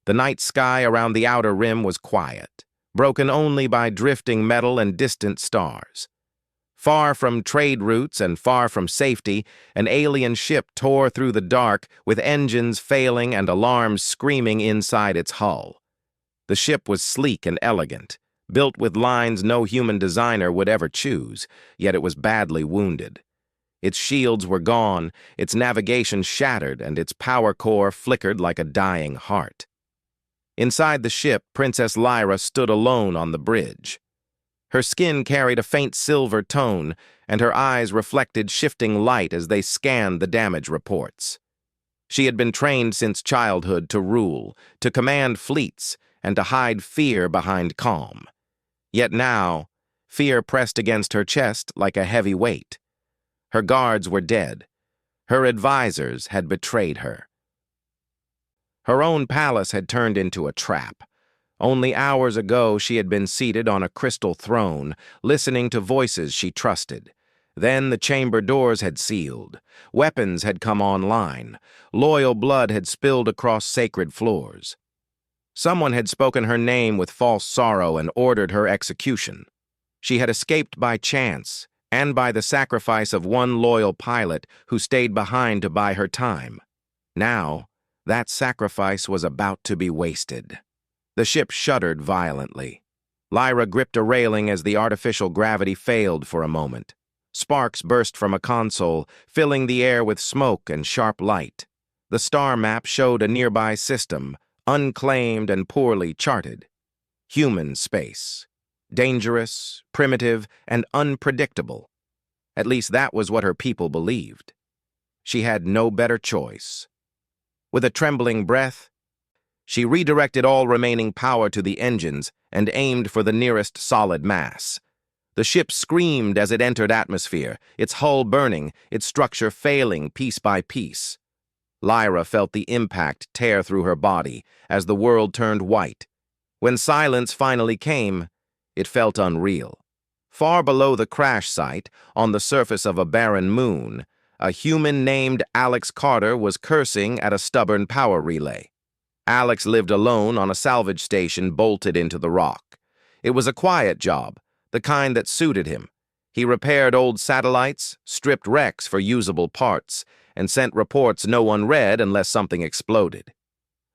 The night sky around the outer rim was quiet, broken only by drifting metal and distant stars. Far from trade routes and far from safety, an alien ship tore through the dark with engines failing and alarms screaming inside its hull. The ship was sleek and elegant, built with lines no human designer would ever choose, yet it was badly wounded. Its shields were gone, its navigation shattered, and its power core flickered like a dying heart. Inside the ship, Princess Lyra stood alone on the bridge. Her skin carried a faint silver tone, and her eyes reflected shifting light as they scanned the damage reports. She had been trained since childhood to rule, to command fleets, and to hide fear behind calm. Yet now, fear pressed against her chest like a heavy weight. Her guards were dead. Her advisors had betrayed her. Her own palace had turned into a trap. Only hours ago she had been seated on a crystal throne, listening to voices she trusted. Then the chamber doors had sealed. Weapons had come online. Loyal blood had spilled across sacred floors. Someone had spoken her name with false sorrow and ordered her execution. She had escaped by chance, and by the sacrifice of one loyal pilot who stayed behind to buy her time. Now, that sacrifice was about to be wasted. The ship shuddered violently. Lyra gripped a railing as the artificial gravity failed for a moment. Sparks burst from a console, filling the air with smoke and sharp light. The star map showed a nearby system, unclaimed and poorly charted. Human space. Dangerous, primitive, and unpredictable. At least that was what her people believed. She had no better choice. With a trembling breath, she redirected all remaining power to the engines and aimed for the nearest solid mass. The ship screamed as it entered atmosphere, its hull burning, its structure failing piece by piece. Lyra felt the impact tear through her body as the world turned white. When silence finally came, it felt unreal. Far below the crash site, on the surface of a barren moon, a human named Alex Carter was cursing at a stubborn power relay. Alex lived alone on a salvage station bolted into the rock. It was a quiet job, the kind that suited him. He repaired old satellites, stripped wrecks for usable parts, and sent reports no one read unless something exploded.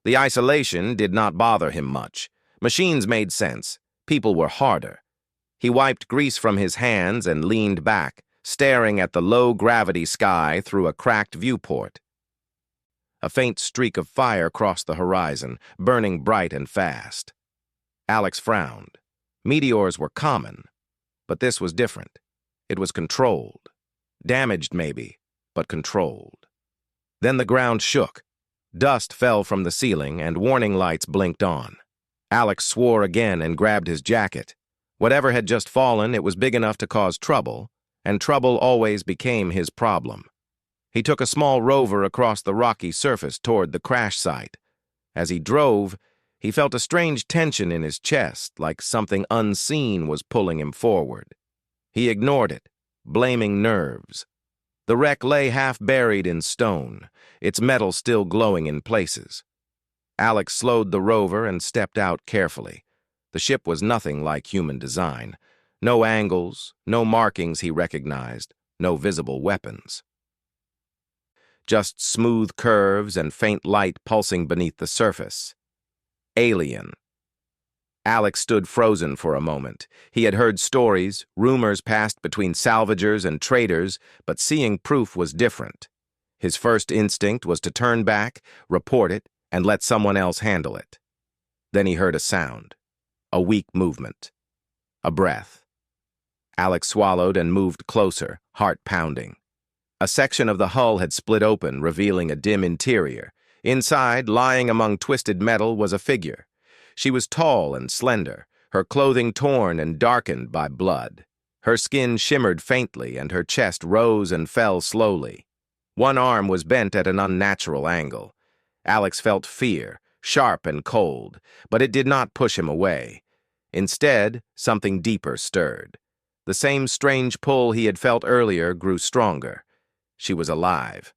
The isolation did not bother him much. Machines made sense. People were harder. He wiped grease from his hands and leaned back, staring at the low-gravity sky through a cracked viewport. A faint streak of fire crossed the horizon, burning bright and fast. Alex frowned. Meteors were common, but this was different. It was controlled. Damaged, maybe, but controlled. Then the ground shook. Dust fell from the ceiling, and warning lights blinked on. Alex swore again and grabbed his jacket. Whatever had just fallen, it was big enough to cause trouble, and trouble always became his problem. He took a small rover across the rocky surface toward the crash site. As he drove, he felt a strange tension in his chest, like something unseen was pulling him forward. He ignored it, blaming nerves. The wreck lay half buried in stone, its metal still glowing in places. Alex slowed the rover and stepped out carefully. The ship was nothing like human design. No angles, no markings he recognized, no visible weapons. Just smooth curves and faint light pulsing beneath the surface. Alien. Alex stood frozen for a moment. He had heard stories, rumors passed between salvagers and traders, but seeing proof was different. His first instinct was to turn back, report it, and let someone else handle it. Then he heard a sound. A weak movement. A breath. Alex swallowed and moved closer, heart pounding. A section of the hull had split open, revealing a dim interior. Inside, lying among twisted metal, was a figure. She was tall and slender, her clothing torn and darkened by blood. Her skin shimmered faintly, and her chest rose and fell slowly. One arm was bent at an unnatural angle. Alex felt fear, sharp and cold, but it did not push him away. Instead, something deeper stirred. The same strange pull he had felt earlier grew stronger. She was alive.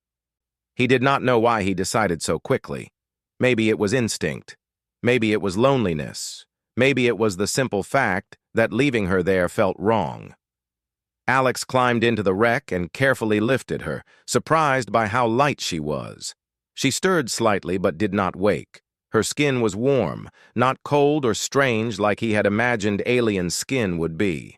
He did not know why he decided so quickly. Maybe it was instinct. Maybe it was loneliness. Maybe it was the simple fact that leaving her there felt wrong. Alex climbed into the wreck and carefully lifted her, surprised by how light she was. She stirred slightly but did not wake. Her skin was warm, not cold or strange like he had imagined alien skin would be.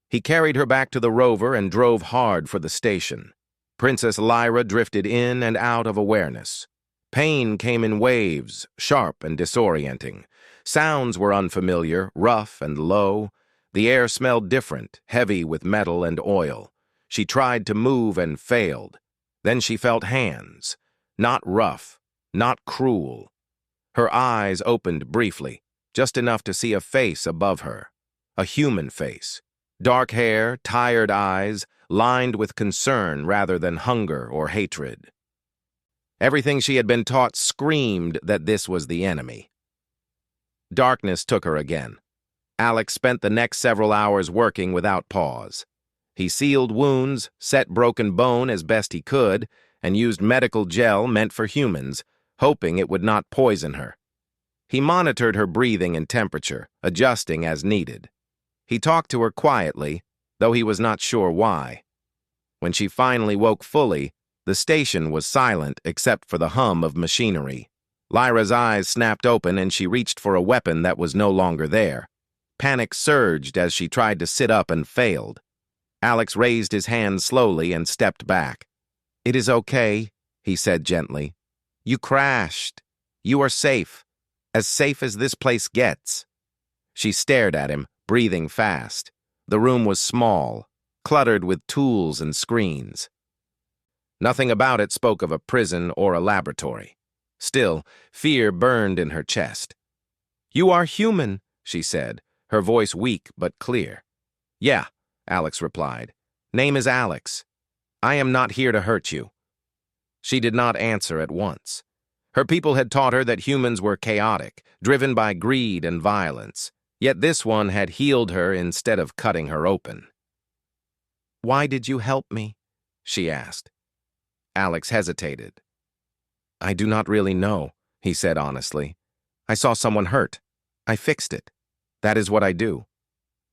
He carried her back to the rover and drove hard for the station. Princess Lyra drifted in and out of awareness. Pain came in waves, sharp and disorienting. Sounds were unfamiliar, rough and low. The air smelled different, heavy with metal and oil. She tried to move and failed. Then she felt hands. Not rough, not cruel. Her eyes opened briefly, just enough to see a face above her. A human face. Dark hair, tired eyes, lined with concern rather than hunger or hatred. Everything she had been taught screamed that this was the enemy. Darkness took her again. Alex spent the next several hours working without pause. He sealed wounds, set broken bone as best he could, and used medical gel meant for humans, hoping it would not poison her. He monitored her breathing and temperature, adjusting as needed. He talked to her quietly, though he was not sure why. When she finally woke fully, the station was silent except for the hum of machinery. Lyra's eyes snapped open and she reached for a weapon that was no longer there. Panic surged as she tried to sit up and failed. Alex raised his hand slowly and stepped back. "It is okay," he said gently. "You crashed. You are safe as this place gets." She stared at him, breathing fast. The room was small, cluttered with tools and screens. Nothing about it spoke of a prison or a laboratory. Still, fear burned in her chest. "You are human," she said, her voice weak but clear. "Yeah," Alex replied. "Name is Alex. I am not here to hurt you." She did not answer at once. Her people had taught her that humans were chaotic, driven by greed and violence. Yet this one had healed her instead of cutting her open. "Why did you help me?" she asked. Alex hesitated. "I do not really know," he said honestly. "I saw someone hurt. I fixed it. That is what I do."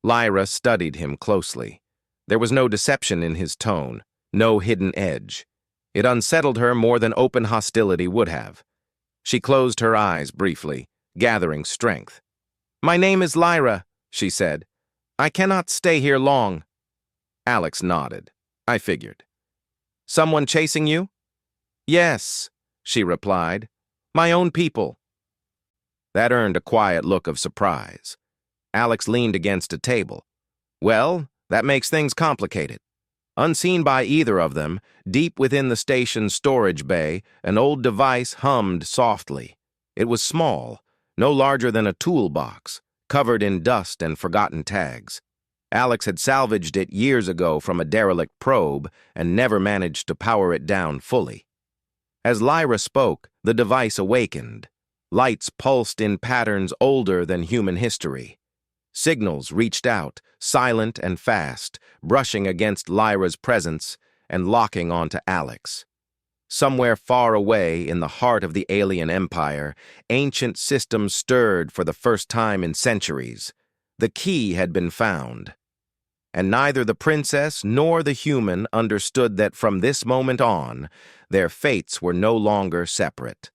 Lyra studied him closely. There was no deception in his tone, no hidden edge. It unsettled her more than open hostility would have. She closed her eyes briefly, gathering strength. "My name is Lyra," she said. "I cannot stay here long." Alex nodded. "I figured." "Someone chasing you?" "Yes," she replied. "My own people." That earned a quiet look of surprise. Alex leaned against a table. "Well, that makes things complicated." Unseen by either of them, deep within the station's storage bay, an old device hummed softly. It was small, no larger than a toolbox, covered in dust and forgotten tags. Alex had salvaged it years ago from a derelict probe and never managed to power it down fully. As Lyra spoke, the device awakened. Lights pulsed in patterns older than human history. Signals reached out, silent and fast, brushing against Lyra's presence and locking onto Alex. Somewhere far away in the heart of the alien empire, ancient systems stirred for the first time in centuries. The key had been found. And neither the princess nor the human understood that from this moment on, their fates were no longer separate.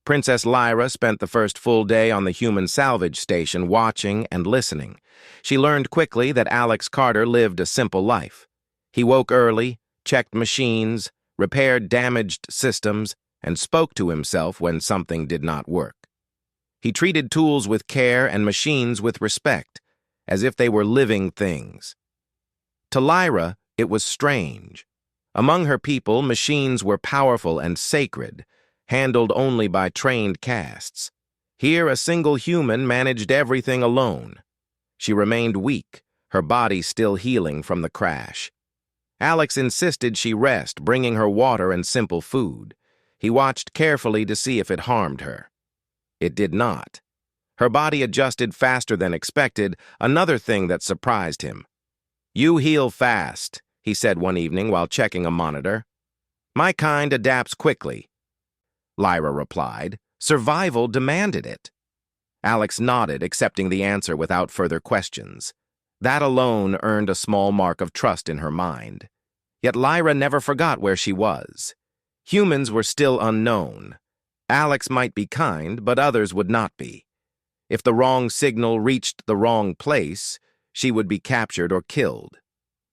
Princess Lyra spent the first full day on the human salvage station watching and listening. She learned quickly that Alex Carter lived a simple life. He woke early, checked machines, repaired damaged systems, and spoke to himself when something did not work. He treated tools with care and machines with respect, as if they were living things. To Lyra, it was strange. Among her people, machines were powerful and sacred, handled only by trained castes. Here, a single human managed everything alone. She remained weak, her body still healing from the crash. Alex insisted she rest, bringing her water and simple food. He watched carefully to see if it harmed her. It did not. Her body adjusted faster than expected, another thing that surprised him. "You heal fast," he said one evening while checking a monitor. "My kind adapts quickly," Lyra replied, Survival demanded it. Alex nodded, accepting the answer without further questions. That alone earned a small mark of trust in her mind. Yet Lyra never forgot where she was. Humans were still unknown. Alex might be kind, but others would not be. If the wrong signal reached the wrong place, she would be captured or killed.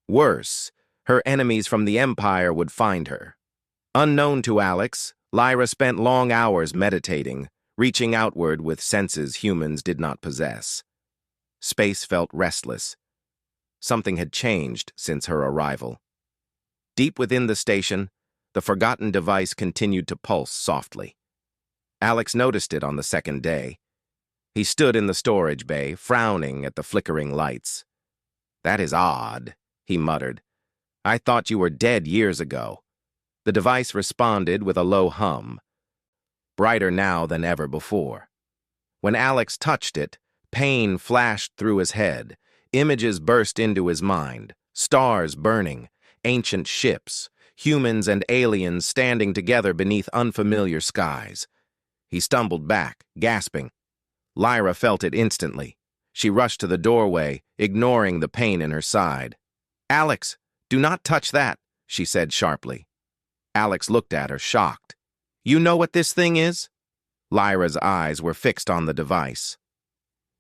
Worse, her enemies from the Empire would find her. Unknown to Alex, Lyra spent long hours meditating, reaching outward with senses humans did not possess. Space felt restless. Something had changed since her arrival. Deep within the station, the forgotten device continued to pulse softly. Alex noticed it on the second day. He stood in the storage bay, frowning at the flickering lights. "That is odd," he muttered. "I thought you were dead years ago." The device responded with a low hum, brighter now than ever before. When Alex touched it, pain flashed through his head. Images burst into his mind, stars burning, ancient ships, humans and aliens standing together beneath unfamiliar skies. He stumbled back, gasping. Lyra felt it instantly. She rushed to the doorway, ignoring the pain in her side. "Alex, do not touch that," she said sharply. Alex looked at her, shocked. "You know what this thing is?" Lyra's eyes were fixed on the device.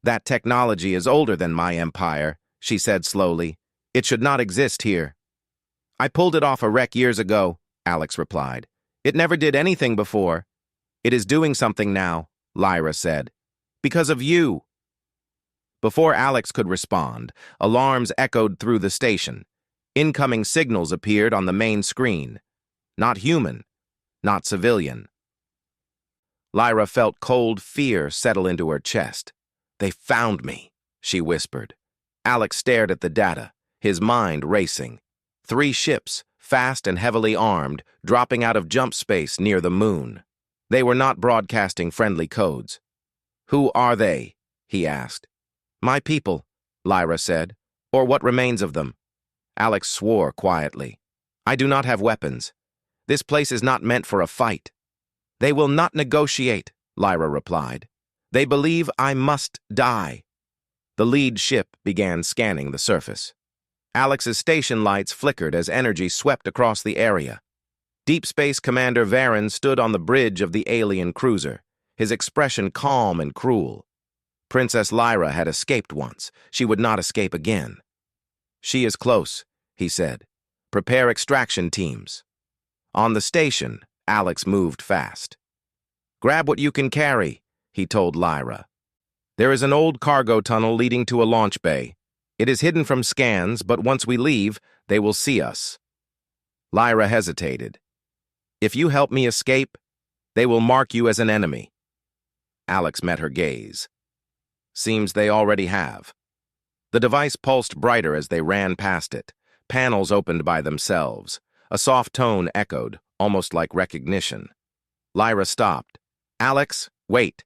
"That technology is older than my empire," she said slowly. "It should not exist here." "I pulled it off a wreck years ago," Alex replied. "It never did anything before." "It is doing something now," Lyra said. "Because of you." Before Alex could respond, alarms echoed through the station. Incoming signals appeared on the main screen. Not human, not civilian. Lyra felt cold fear settle into her chest. "They found me," she whispered. Alex stared at the data, his mind racing. 3 ships, fast and heavily armed, dropping out of jump space near the moon. They were not broadcasting friendly codes. "Who are they?" he asked. "My people," Lyra said. "Or what remains of them." Alex swore quietly. "I do not have weapons. This place is not meant for a fight." "They will not negotiate," Lyra replied. "They believe I must die." The lead ship began scanning the surface. Alex's station lights flickered as energy swept across the area. Deep Space Commander Varen stood on the bridge of the alien cruiser, his expression calm and cruel. Princess Lyra had escaped once. She would not escape again. "She is close," he said. "Prepare extraction teams." On the station, Alex moved fast. "Grab what you can carry," he told Lyra. "There is an old cargo tunnel leading to a launch bay. It is hidden from scans, but once we leave, they will see us." Lyra hesitated. "If you help me escape, they will mark you as an enemy." Alex met her gaze. "Seems they already have." The device pulsed brighter as they ran past it. Panels opened by themselves. A soft tone echoed, almost like recognition. Lyra stopped. "Alex, wait."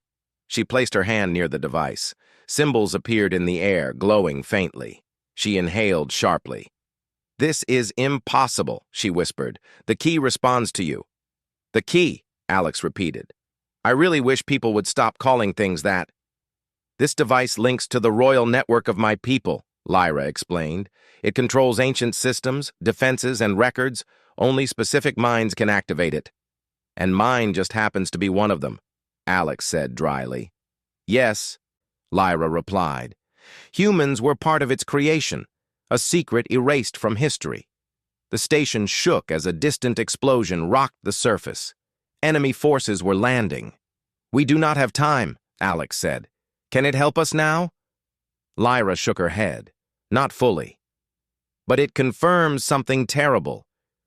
She placed her hand near the device. Symbols appeared in the air, glowing faintly. She inhaled sharply. "This is impossible," she whispered. "The key responds to you." "The key," Alex repeated. "I really wish people would stop calling things that." "This device links to the royal network of my people," Lyra explained. "It controls ancient systems, defenses, and records. Only specific minds can activate it." "And mine just happens to be one of them," Alex said dryly. "Yes," Lyra replied. "Humans were part of its creation, a secret erased from history." The station shook as a distant explosion rocked the surface. Enemy forces were landing. "We do not have time," Alex said. "Can it help us now?" Lyra shook her head. "Not fully. But it confirms something terrible.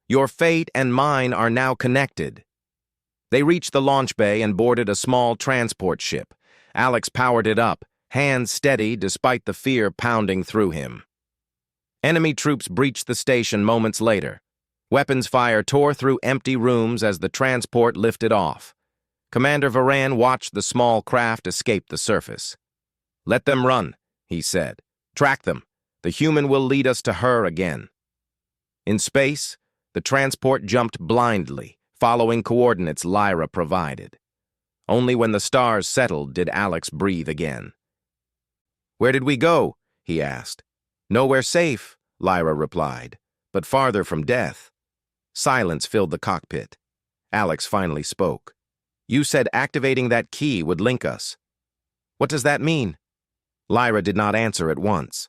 Your fate and mine are now connected." They reached the launch bay and boarded a small transport ship. Alex powered it up, hands steady despite the fear pounding through him. Enemy troops breached the station moments later. Weapons fire tore through empty rooms as the transport lifted off. Commander Varan watched the small craft escape the surface. "Let them run," he said. "Track them. The human will lead us to her again." In space, the transport jumped blindly, following coordinates Lyra provided. Only when the stars settled did Alex breathe again. "Where did we go?" he asked. "Nowhere safe," Lyra replied, "but farther from death." Silence filled the cockpit. Alex finally spoke. "You said activating that key would link us. What does that mean?" Lyra did not answer at once.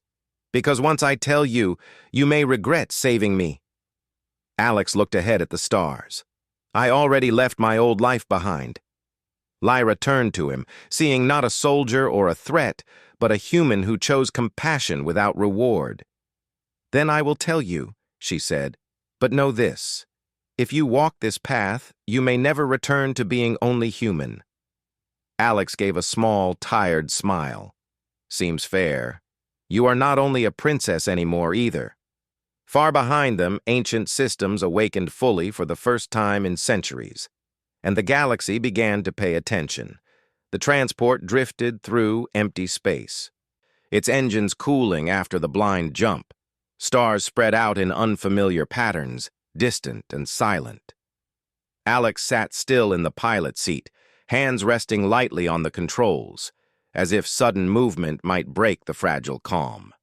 "Because once I tell you, you may regret saving me." Alex looked ahead at the stars. "I already left my old life behind." Lyra turned to him, seeing not a soldier or a threat, but a human who chose compassion without reward. "Then I will tell you," she said, "but know this. If you walk this path, you may never return to being only human." Alex gave a small, tired smile. "Seems fair. You are not only a princess anymore either." Far behind them, ancient systems awakened fully for the first time in centuries, and the galaxy began to pay attention. The transport drifted through empty space, its engines cooling after the blind jump. Stars spread out in unfamiliar patterns, distant and silent. Alex sat still in the pilot seat, hands resting lightly on the controls, as if sudden movement might break the fragile calm.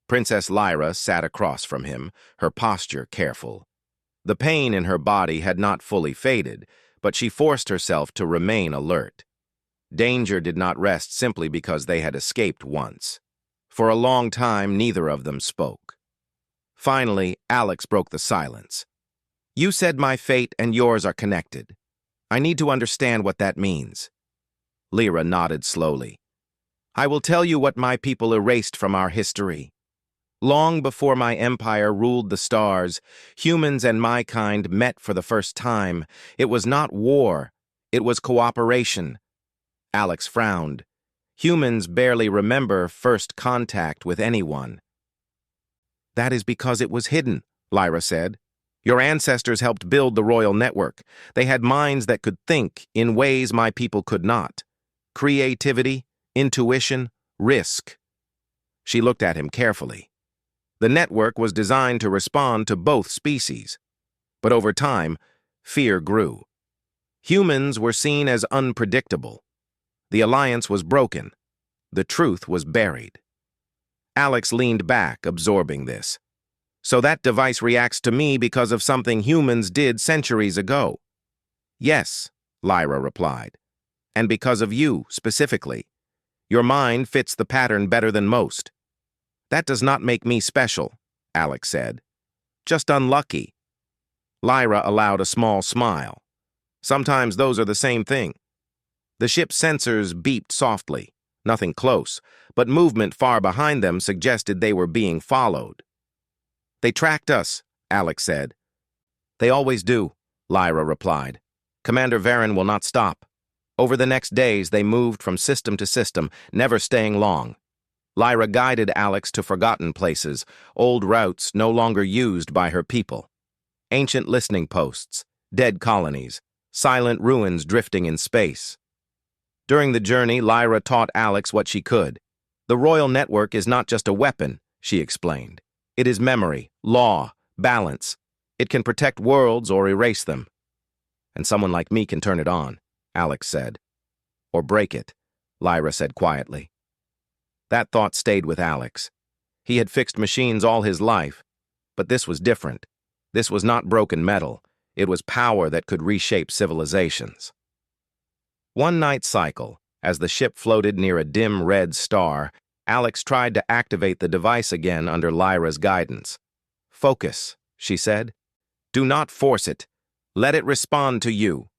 Princess Lyra sat across from him, her posture careful. The pain in her body had not fully faded, but she forced herself to remain alert. Danger did not rest simply because they had escaped once. For a long time, neither of them spoke. Finally, Alex broke the silence. "You said my fate and yours are connected. I need to understand what that means." Lyra nodded slowly. "I will tell you what my people erased from our history. Long before my empire ruled the stars, humans and my kind met for the first time. It was not war, it was cooperation." Alex frowned. "Humans barely remember first contact with anyone." "That is because it was hidden," Lyra said. "Your ancestors helped build the royal network. They had minds that could think in ways my people could not. Creativity, intuition, risk." She looked at him carefully. The network was designed to respond to both species. But over time, fear grew. Humans were seen as unpredictable. The alliance was broken. The truth was buried. Alex leaned back, absorbing this. "So that device reacts to me because of something humans did centuries ago?" "Yes," Lyra replied. "And because of you, specifically. Your mind fits the pattern better than most." "That does not make me special," Alex said. "Just unlucky." Lyra allowed a small smile. "Sometimes those are the same thing." The ship's sensors beeped softly, nothing close, but movement far behind them suggested they were being followed. "They tracked us," Alex said. "They always do," Lyra replied. "Commander Varen will not stop." Over the next days, they moved from system to system, never staying long. Lyra guided Alex to forgotten places, old routes no longer used by her people. Ancient listening posts, dead colonies, silent ruins drifting in space. During the journey, Lyra taught Alex what she could. "The royal network is not just a weapon," she explained. "It is memory, law, balance. It can protect worlds or erase them." "And someone like me can turn it on," Alex said. "Or break it," Lyra said quietly. That thought stayed with Alex. He had fixed machines all his life, but this was different. This was not broken metal. It was power that could reshape civilizations. One night cycle, as the ship floated near a dim red star, Alex tried to activate the device again under Lyra's guidance. "Focus," she said. "Do not force it. Let it respond to you."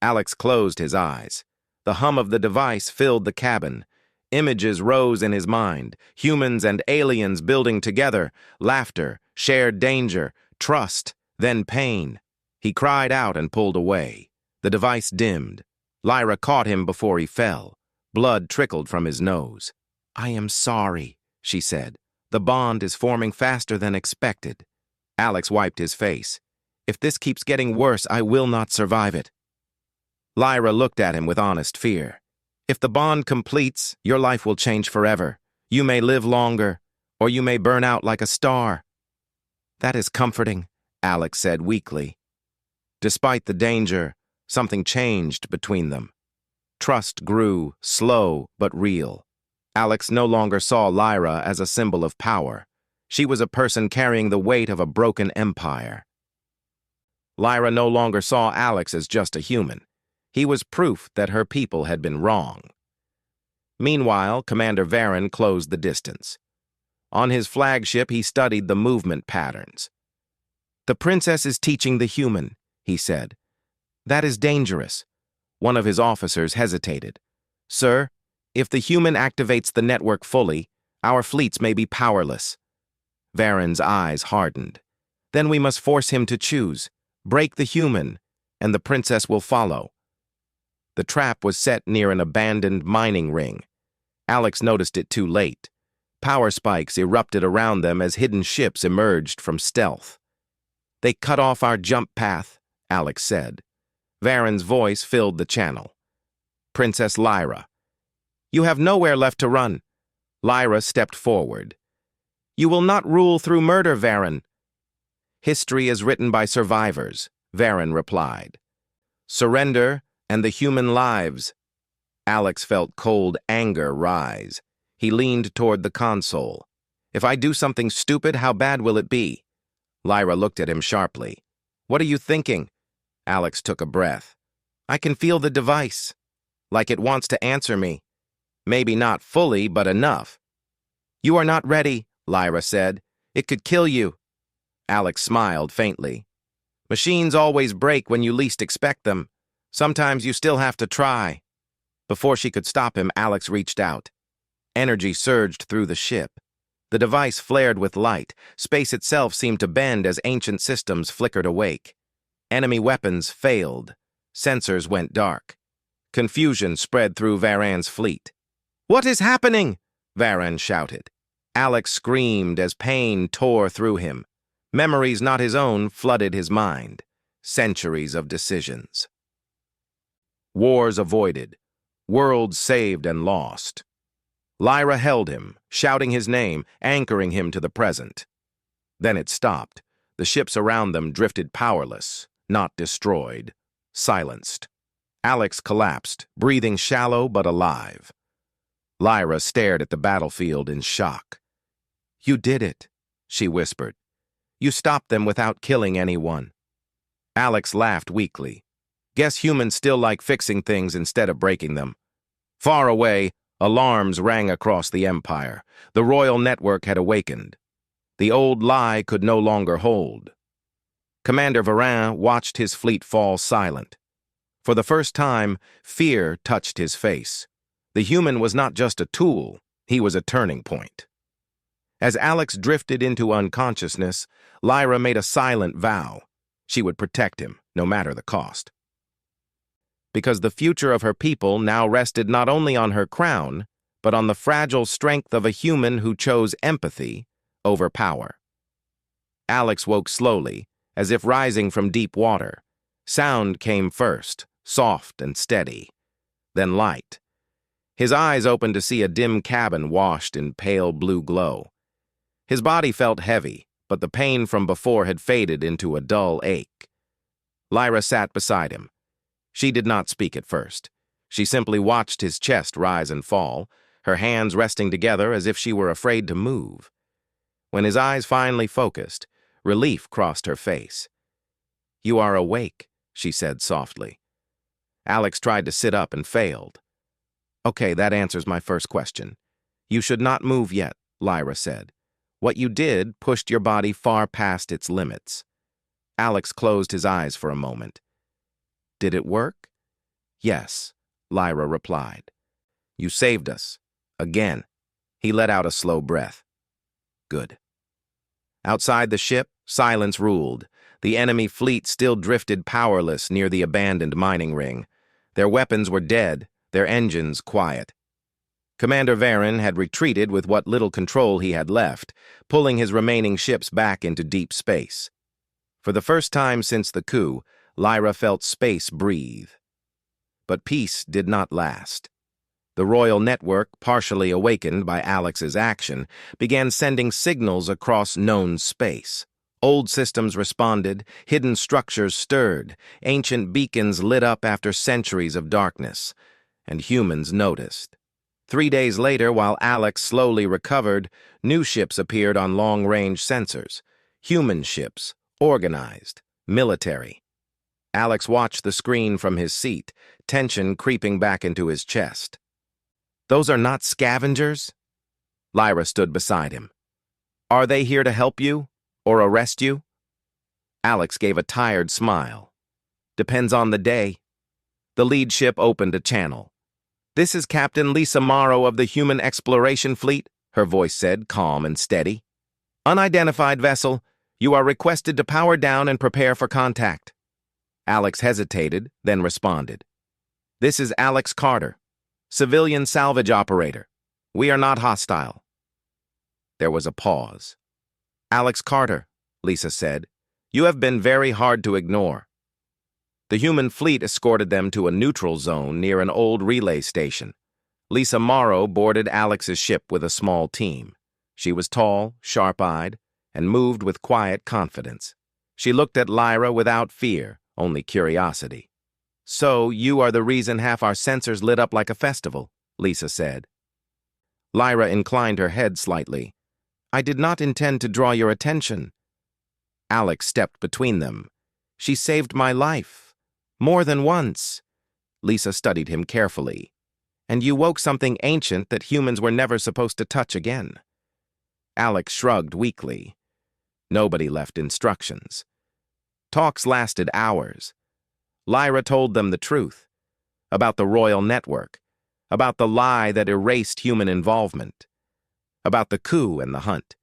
Alex closed his eyes. The hum of the device filled the cabin. Images rose in his mind, humans and aliens building together, laughter, shared danger, trust, then pain. He cried out and pulled away. The device dimmed. Lyra caught him before he fell. Blood trickled from his nose. "I am sorry," she said. "The bond is forming faster than expected." Alex wiped his face. "If this keeps getting worse, I will not survive it." Lyra looked at him with honest fear. "If the bond completes, your life will change forever. You may live longer, or you may burn out like a star." "That is comforting," Alex said weakly. Despite the danger, something changed between them. Trust grew, slow but real. Alex no longer saw Lyra as a symbol of power. She was a person carrying the weight of a broken empire. Lyra no longer saw Alex as just a human. He was proof that her people had been wrong. Meanwhile, Commander Varen closed the distance. On his flagship, he studied the movement patterns. "The princess is teaching the human," he said. "That is dangerous." One of his officers hesitated. "Sir, if the human activates the network fully, our fleets may be powerless." Varen's eyes hardened. "Then we must force him to choose. Break the human, and the princess will follow." The trap was set near an abandoned mining ring. Alex noticed it too late. Power spikes erupted around them as hidden ships emerged from stealth. "They cut off our jump path," Alex said. Varen's voice filled the channel. "Princess Lyra." "You have nowhere left to run." Lyra stepped forward. "You will not rule through murder, Varen." "History is written by survivors," Varen replied. "Surrender and the human lives." Alex felt cold anger rise. He leaned toward the console. "If I do something stupid, how bad will it be?" Lyra looked at him sharply. "What are you thinking?" Alex took a breath. "I can feel the device. Like it wants to answer me. Maybe not fully, but enough." "You are not ready," Lyra said. "It could kill you." Alex smiled faintly. "Machines always break when you least expect them. Sometimes you still have to try." Before she could stop him, Alex reached out. Energy surged through the ship. The device flared with light. Space itself seemed to bend as ancient systems flickered awake. Enemy weapons failed. Sensors went dark. Confusion spread through Varen's fleet. "What is happening?" Varen shouted. Alex screamed as pain tore through him. Memories not his own flooded his mind. Centuries of decisions. Wars avoided. Worlds saved and lost. Lyra held him, shouting his name, anchoring him to the present. Then it stopped. The ships around them drifted powerless, not destroyed, silenced. Alex collapsed, breathing shallow but alive. Lyra stared at the battlefield in shock. "You did it," she whispered. "You stopped them without killing anyone." Alex laughed weakly. "Guess humans still like fixing things instead of breaking them." Far away, alarms rang across the Empire. The royal network had awakened. The old lie could no longer hold. Commander Varen watched his fleet fall silent. For the first time, fear touched his face. The human was not just a tool, he was a turning point. As Alex drifted into unconsciousness, Lyra made a silent vow. She would protect him, no matter the cost. Because the future of her people now rested not only on her crown, but on the fragile strength of a human who chose empathy over power. Alex woke slowly, as if rising from deep water. Sound came first, soft and steady, then light. His eyes opened to see a dim cabin washed in pale blue glow. His body felt heavy, but the pain from before had faded into a dull ache. Lyra sat beside him. She did not speak at first. She simply watched his chest rise and fall, her hands resting together as if she were afraid to move. When his eyes finally focused, relief crossed her face. "You are awake," she said softly. Alex tried to sit up and failed. "Okay, that answers my first question. You should not move yet," Lyra said. "What you did pushed your body far past its limits." Alex closed his eyes for a moment. "Did it work?" "Yes," Lyra replied. "You saved us. Again." He let out a slow breath. "Good." Outside the ship, silence ruled. The enemy fleet still drifted powerless near the abandoned mining ring. Their weapons were dead, their engines quiet. Commander Varen had retreated with what little control he had left, pulling his remaining ships back into deep space. For the first time since the coup, Lyra felt space breathe. But peace did not last. The royal network, partially awakened by Alex's action, began sending signals across known space. Old systems responded, hidden structures stirred, ancient beacons lit up after centuries of darkness. and humans noticed. 3 days later, while Alex slowly recovered, new ships appeared on long-range sensors. Human ships, organized, military. Alex watched the screen from his seat, tension creeping back into his chest. "Those are not scavengers?" Lyra stood beside him. "Are they here to help you, or arrest you?" Alex gave a tired smile. "Depends on the day." The lead ship opened a channel. "This is Captain Lisa Morrow of the Human Exploration Fleet," her voice said, calm and steady. "Unidentified vessel, you are requested to power down and prepare for contact." Alex hesitated, then responded. "This is Alex Carter, civilian salvage operator. We are not hostile." There was a pause. "Alex Carter," Lisa said, "you have been very hard to ignore." The human fleet escorted them to a neutral zone near an old relay station. Lisa Morrow boarded Alex's ship with a small team. She was tall, sharp-eyed, and moved with quiet confidence. She looked at Lyra without fear, only curiosity. "So, you are the reason half our sensors lit up like a festival," Lisa said. Lyra inclined her head slightly. "I did not intend to draw your attention." Alex stepped between them. "She saved my life. More than once." Lisa studied him carefully. "And you woke something ancient that humans were never supposed to touch again." Alex shrugged weakly. Nobody left instructions. Talks lasted hours. Lyra told them the truth. About the royal network. About the lie that erased human involvement. About the coup and the hunt.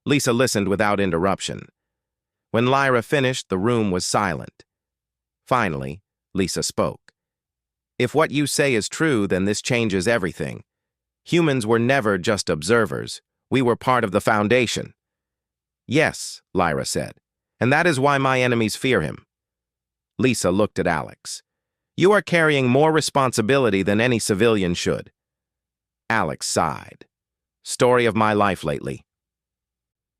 Lisa listened without interruption. When Lyra finished, the room was silent. Finally, Lisa spoke. "If what you say is true, then this changes everything. Humans were never just observers. We were part of the Foundation." "Yes," Lyra said, "and that is why my enemies fear him." Lisa looked at Alex. "You are carrying more responsibility than any civilian should." Alex sighed. "Story of my life lately."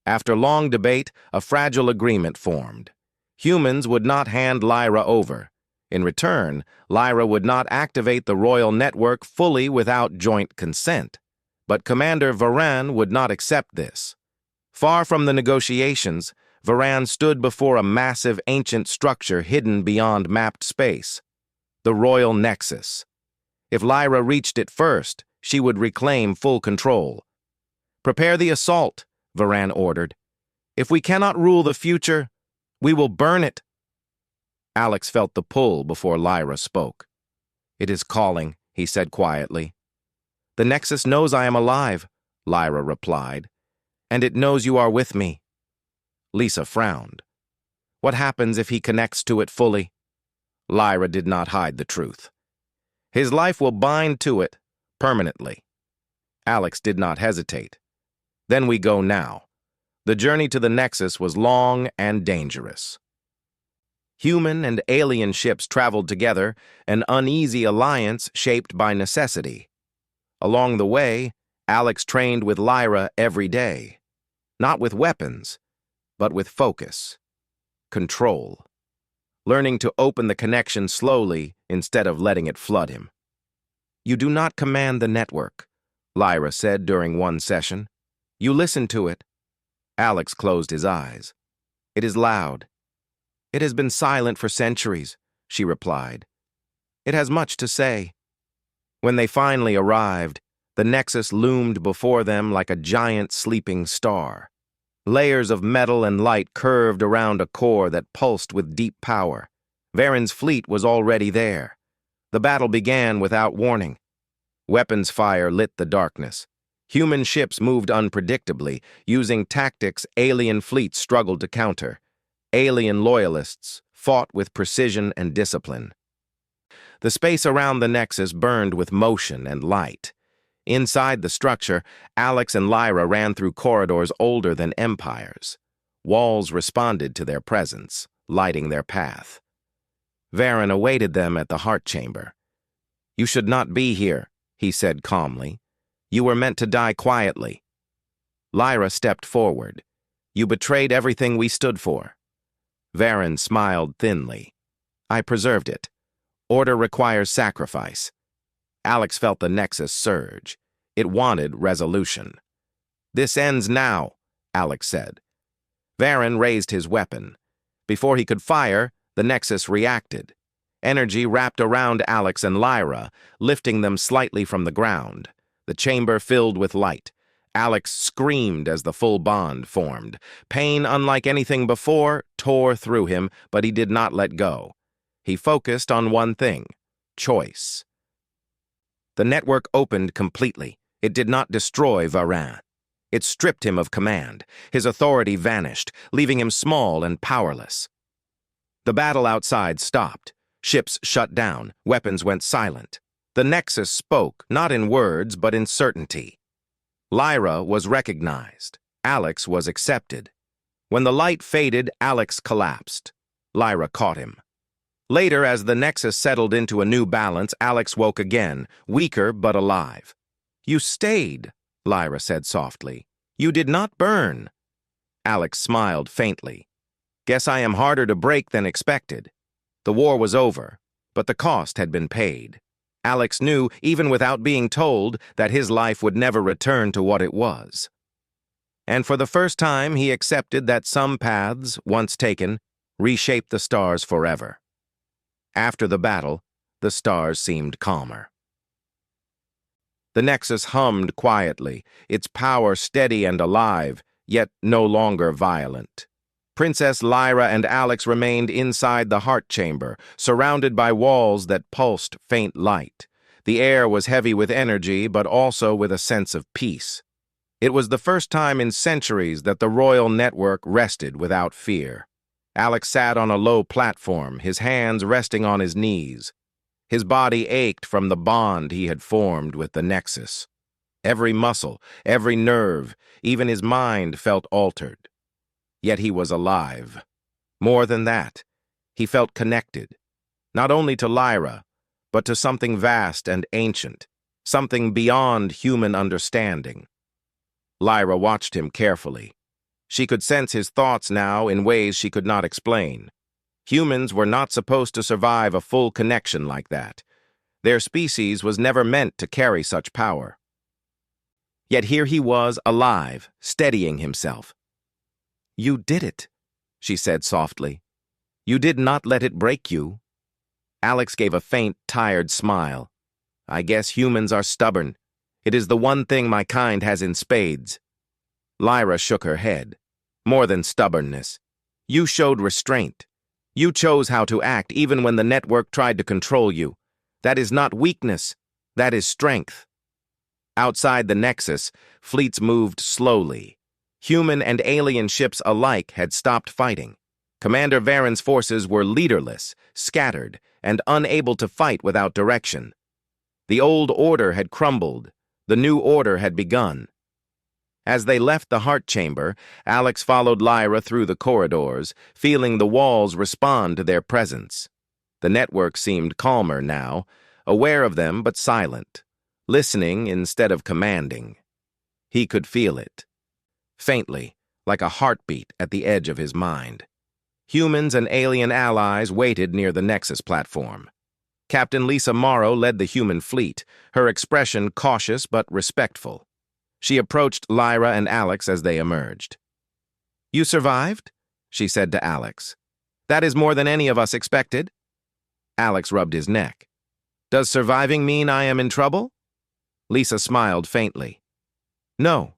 After long debate, a fragile agreement formed. Humans would not hand Lyra over. In return, Lyra would not activate the royal network fully without joint consent. But Commander Varan would not accept this. Far from the negotiations, Varan stood before a massive ancient structure hidden beyond mapped space. The royal nexus. If Lyra reached it first, she would reclaim full control. "Prepare the assault," Varan ordered. "If we cannot rule the future, we will burn it." Alex felt the pull before Lyra spoke. "It is calling," he said quietly. "The Nexus knows I am alive," Lyra replied, "and it knows you are with me." Lisa frowned. "What happens if he connects to it fully?" Lyra did not hide the truth. "His life will bind to it, permanently." Alex did not hesitate. "Then we go now." The journey to the Nexus was long and dangerous. Human and alien ships traveled together, an uneasy alliance shaped by necessity. Along the way, Alex trained with Lyra every day. Not with weapons, but with focus, control. Learning to open the connection slowly instead of letting it flood him. "You do not command the network," Lyra said during one session. "You listen to it." Alex closed his eyes. "It is loud." "It has been silent for centuries," she replied. "It has much to say." When they finally arrived, the Nexus loomed before them like a giant sleeping star. Layers of metal and light curved around a core that pulsed with deep power. Varan's fleet was already there. The battle began without warning. Weapons fire lit the darkness. Human ships moved unpredictably, using tactics alien fleets struggled to counter. Alien loyalists fought with precision and discipline. The space around the Nexus burned with motion and light. Inside the structure, Alex and Lyra ran through corridors older than empires. Walls responded to their presence, lighting their path. Varan awaited them at the heart chamber. "You should not be here," he said calmly. "You were meant to die quietly." Lyra stepped forward. "You betrayed everything we stood for." Varan smiled thinly. "I preserved it. Order requires sacrifice." Alex felt the Nexus surge. It wanted resolution. "This ends now," Alex said. Varen raised his weapon. Before he could fire, the Nexus reacted. Energy wrapped around Alex and Lyra, lifting them slightly from the ground. The chamber filled with light. Alex screamed as the full bond formed. Pain, unlike anything before, tore through him, but he did not let go. He focused on one thing: choice. The network opened completely. It did not destroy Varen. It stripped him of command. His authority vanished, leaving him small and powerless. The battle outside stopped. Ships shut down. Weapons went silent. The Nexus spoke, not in words, but in certainty. Lyra was recognized. Alex was accepted. When the light faded, Alex collapsed. Lyra caught him. Later, as the Nexus settled into a new balance, Alex woke again, weaker but alive. "You stayed," Lyra said softly. "You did not burn." Alex smiled faintly. "Guess I am harder to break than expected." The war was over, but the cost had been paid. Alex knew, even without being told, that his life would never return to what it was. And for the first time, he accepted that some paths, once taken, reshape the stars forever. After the battle, the stars seemed calmer. The Nexus hummed quietly, its power steady and alive, yet no longer violent. Princess Lyra and Alex remained inside the heart chamber, surrounded by walls that pulsed faint light. The air was heavy with energy, but also with a sense of peace. It was the first time in centuries that the royal network rested without fear. Alex sat on a low platform, his hands resting on his knees. His body ached from the bond he had formed with the Nexus. Every muscle, every nerve, even his mind felt altered. Yet he was alive. More than that, he felt connected, not only to Lyra, but to something vast and ancient, something beyond human understanding. Lyra watched him carefully. She could sense his thoughts now in ways she could not explain. Humans were not supposed to survive a full connection like that. Their species was never meant to carry such power. Yet here he was, alive, steadying himself. "You did it," she said softly. "You did not let it break you." Alex gave a faint, tired smile. "I guess humans are stubborn. It is the one thing my kind has in spades." Lyra shook her head. "More than stubbornness. You showed restraint. You chose how to act even when the network tried to control you. That is not weakness. That is strength." Outside the Nexus, fleets moved slowly. Human and alien ships alike had stopped fighting. Commander Varen's forces were leaderless, scattered, and unable to fight without direction. The old order had crumbled. The new order had begun. As they left the heart chamber, Alex followed Lyra through the corridors, feeling the walls respond to their presence. The network seemed calmer now, aware of them but silent, listening instead of commanding. He could feel it. Faintly, like a heartbeat at the edge of his mind. Humans and alien allies waited near the Nexus platform. Captain Lisa Morrow led the human fleet, her expression cautious but respectful. She approached Lyra and Alex as they emerged. "You survived?" she said to Alex. "That is more than any of us expected." Alex rubbed his neck. "Does surviving mean I am in trouble?" Lisa smiled faintly. "No.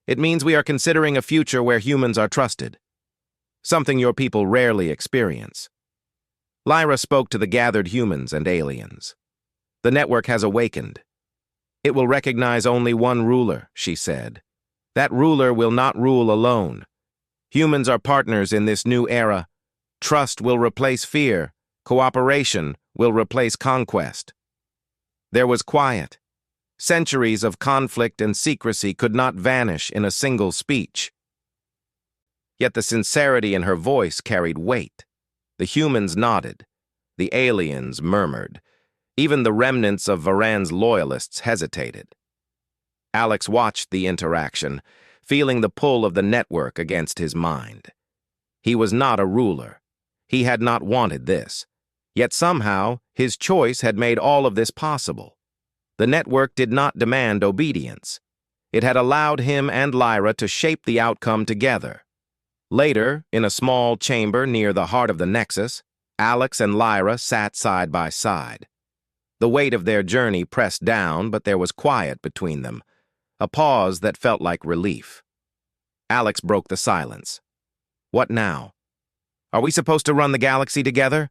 It means we are considering a future where humans are trusted. Something your people rarely experience." Lyra spoke to the gathered humans and aliens. "The network has awakened. It will recognize only one ruler," she said. "That ruler will not rule alone. Humans are partners in this new era. Trust will replace fear. Cooperation will replace conquest." There was quiet. Centuries of conflict and secrecy could not vanish in a single speech. Yet the sincerity in her voice carried weight. The humans nodded. The aliens murmured. Even the remnants of Varan's loyalists hesitated. Alex watched the interaction, feeling the pull of the network against his mind. He was not a ruler. He had not wanted this. Yet somehow, his choice had made all of this possible. The network did not demand obedience. It had allowed him and Lyra to shape the outcome together. Later, in a small chamber near the heart of the Nexus, Alex and Lyra sat side by side. The weight of their journey pressed down, but there was quiet between them, a pause that felt like relief. Alex broke the silence. What now? Are we supposed to run the galaxy together?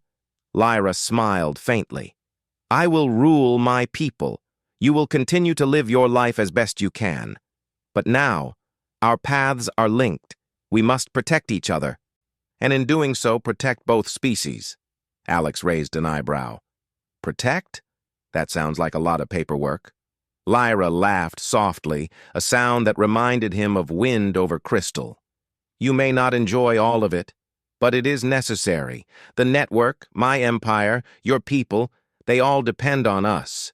Lyra smiled faintly. I will rule my people. You will continue to live your life as best you can. But now, our paths are linked. We must protect each other. And in doing so, protect both species. Alex raised an eyebrow. Protect? That sounds like a lot of paperwork. Lyra laughed softly, a sound that reminded him of wind over crystal. You may not enjoy all of it, but it is necessary. The network, my empire, your people, they all depend on us.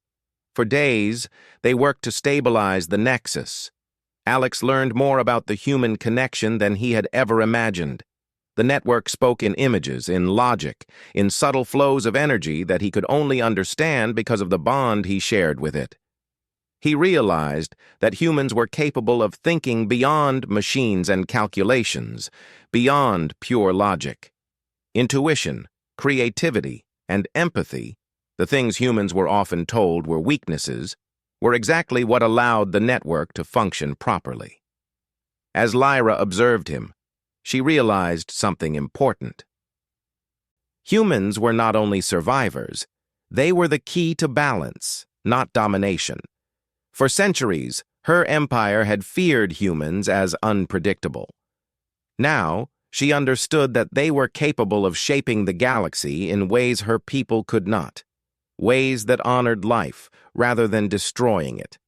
For days, they worked to stabilize the Nexus. Alex learned more about the human connection than he had ever imagined. The network spoke in images, in logic, in subtle flows of energy that he could only understand because of the bond he shared with it. He realized that humans were capable of thinking beyond machines and calculations, beyond pure logic. Intuition, creativity, and empathy, the things humans were often told were weaknesses, were exactly what allowed the network to function properly. As Lyra observed him, she realized something important. Humans were not only survivors, they were the key to balance, not domination. For centuries, her empire had feared humans as unpredictable. Now, she understood that they were capable of shaping the galaxy in ways her people could not, ways that honored life rather than destroying it.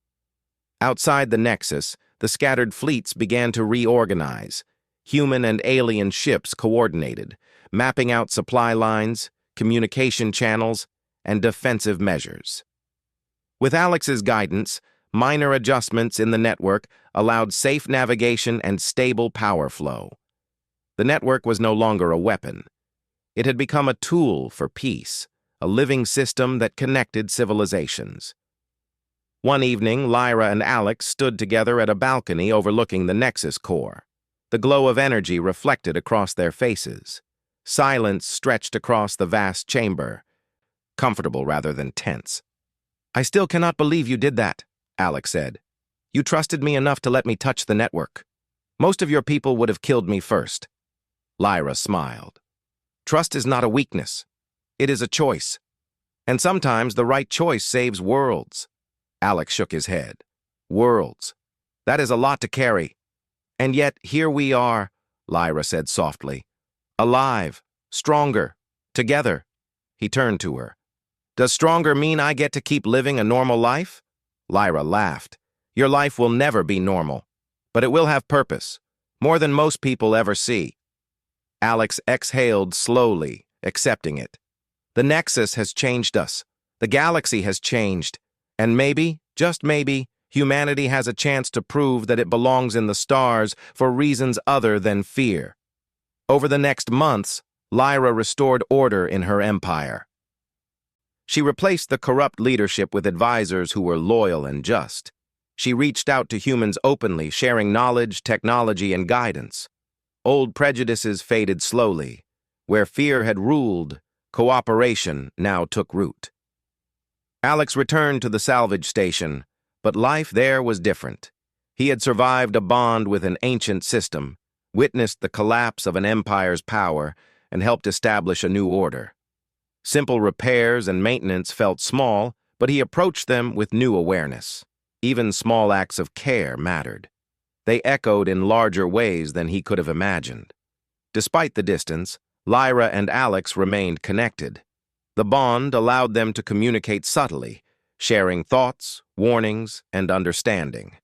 Outside the Nexus, the scattered fleets began to reorganize. Human and alien ships coordinated, mapping out supply lines, communication channels, and defensive measures. With Alex's guidance, minor adjustments in the network allowed safe navigation and stable power flow. The network was no longer a weapon. It had become a tool for peace, a living system that connected civilizations. One evening, Lyra and Alex stood together at a balcony overlooking the Nexus core. The glow of energy reflected across their faces. Silence stretched across the vast chamber, comfortable rather than tense. I still cannot believe you did that, Alex said. You trusted me enough to let me touch the network. Most of your people would have killed me first. Lyra smiled. Trust is not a weakness. It is a choice. And sometimes the right choice saves worlds. Alex shook his head. Worlds. That is a lot to carry. And yet here we are, Lyra said softly. Alive, stronger, together. He turned to her. Does stronger mean I get to keep living a normal life? Lyra laughed. Your life will never be normal, but it will have purpose, more than most people ever see. Alex exhaled slowly, accepting it. The Nexus has changed us. The galaxy has changed. And maybe, just maybe, humanity has a chance to prove that it belongs in the stars for reasons other than fear. Over the next months, Lyra restored order in her empire. She replaced the corrupt leadership with advisors who were loyal and just. She reached out to humans openly, sharing knowledge, technology, and guidance. Old prejudices faded slowly. Where fear had ruled, cooperation now took root. Alex returned to the salvage station, but life there was different. He had survived a bond with an ancient system, witnessed the collapse of an empire's power, and helped establish a new order. Simple repairs and maintenance felt small, but he approached them with new awareness. Even small acts of care mattered. They echoed in larger ways than he could have imagined. Despite the distance, Lyra and Alex remained connected. The bond allowed them to communicate subtly, sharing thoughts, warnings, and understanding.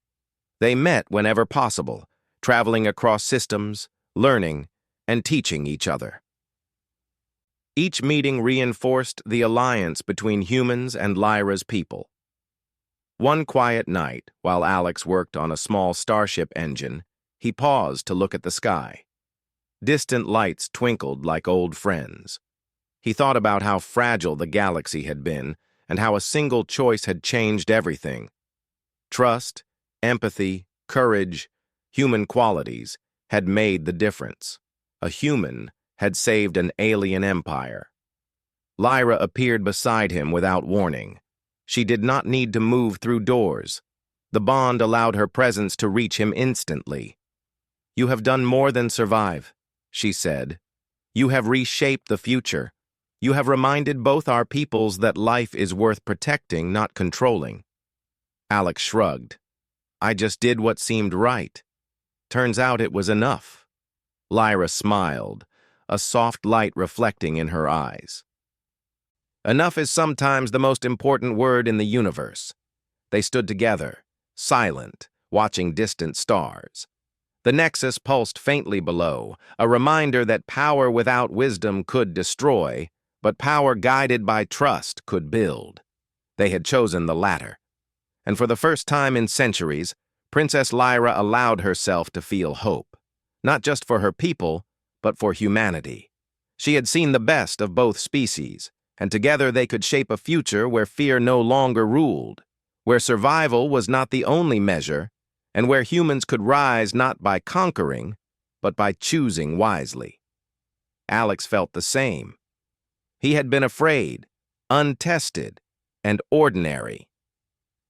They met whenever possible, traveling across systems, learning, and teaching each other. Each meeting reinforced the alliance between humans and Lyra's people. One quiet night, while Alex worked on a small starship engine, he paused to look at the sky. Distant lights twinkled like old friends. He thought about how fragile the galaxy had been and how a single choice had changed everything. Trust, empathy, courage, human qualities had made the difference. A human had saved an alien empire. Lyra appeared beside him without warning. She did not need to move through doors. The bond allowed her presence to reach him instantly. "You have done more than survive," she said. "You have reshaped the future. You have reminded both our peoples that life is worth protecting, not controlling." Alex shrugged. "I just did what seemed right. Turns out it was enough." Lyra smiled, a soft light reflecting in her eyes. Enough is sometimes the most important word in the universe. They stood together, silent, watching distant stars. The nexus pulsed faintly below, a reminder that power without wisdom could destroy, but power guided by trust could build. They had chosen the latter. And for the first time in centuries, Princess Lyra allowed herself to feel hope, not just for her people, but for humanity. She had seen the best of both species, and together they could shape a future where fear no longer ruled, where survival was not the only measure, and where humans could rise not by conquering, but by choosing wisely. Alex felt the same. He had been afraid, untested, and ordinary.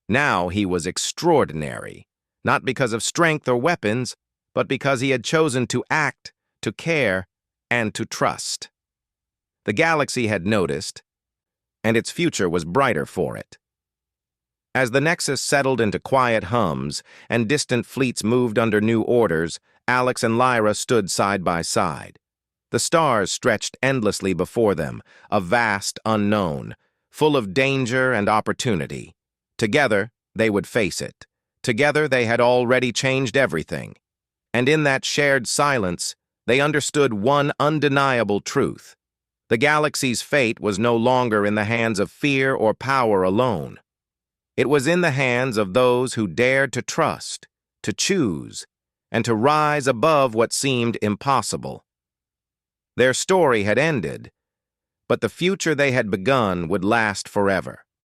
Now he was extraordinary, not because of strength or weapons, but because he had chosen to act, to care, and to trust. The galaxy had noticed, and its future was brighter for it. As the Nexus settled into quiet hums and distant fleets moved under new orders, Alex and Lyra stood side by side. The stars stretched endlessly before them, a vast unknown, full of danger and opportunity. Together, they would face it. Together, they had already changed everything. And in that shared silence, they understood one undeniable truth. The galaxy's fate was no longer in the hands of fear or power alone. It was in the hands of those who dared to trust, to choose, and to rise above what seemed impossible. Their story had ended, but the future they had begun would last forever.